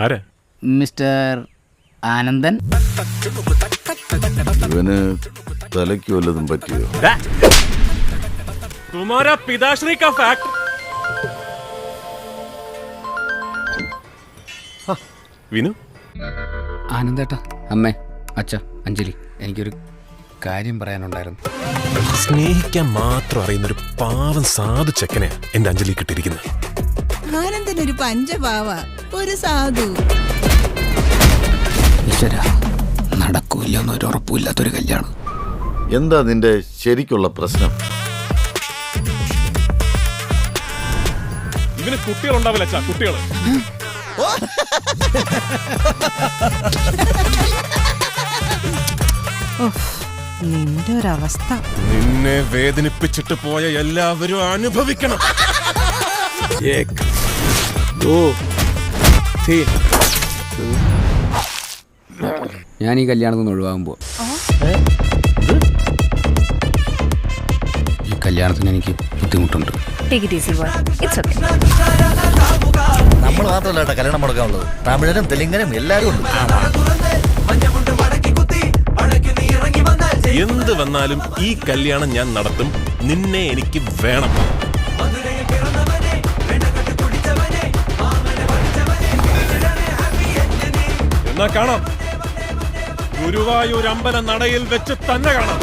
ആരാ? മിസ്റ്റർ ആനന്ദൻ. ഇവന് തലയ്ക്ക് വല്ലതും പറ്റിയോ? തുമാരാ പിതാശ്രീ കാ ഫാക്ട്. വിനു. ആനന്ദേട്ടാ, അമ്മേ, അച്ഛ, അഞ്ജലി, എനിക്കൊരു കാര്യം പറയാനുണ്ടായിരുന്നു. സ്നേഹിക്കാൻ മാത്രം അറിയുന്ന ഒരു പാവം സാധു ചെക്കനെ എന്റെ അഞ്ജലി കിട്ടിയിരിക്കുന്നത്. ആനന്ദൻ ഒരു പഞ്ചപാവ, ഒരു സാധു. ഈശ്വരാ, നടക്കൂല്ലെന്നൊരു ഉറപ്പില്ലാത്തൊരു കല്യാണം. എന്താ നിന്റെ ശരിക്കുള്ള പ്രശ്നം? ഇവന് കുട്ടികളുണ്ടാവില്ല അച്ഛാ, കുട്ടികള്. നിന്റെ ഒരവസ്ഥ നിന്നെ വേദനിപ്പിച്ചിട്ട് പോയ എല്ലാവരും അനുഭവിക്കണം. ഞാൻ ഈ കല്യാണത്തിൽ നിന്ന് ഒഴിവാകുമ്പോ ഈ കല്യാണത്തിന് എനിക്ക് ബുദ്ധിമുട്ടുണ്ട്. നമ്മൾ മാത്രമല്ല കല്യാണം മുടക്കാനുള്ളത്, തമിഴനും തെലുങ്കനും എല്ലാരും ഉണ്ട്. എന്ത് വന്നാലും ഈ കല്യാണം ഞാൻ നടത്തും. നിന്നെ എനിക്ക് വേണം. എന്നാ കാണാം. ഗുരുവായൂർ അമ്പല നടയിൽ വെച്ച് തന്നെ കാണാം.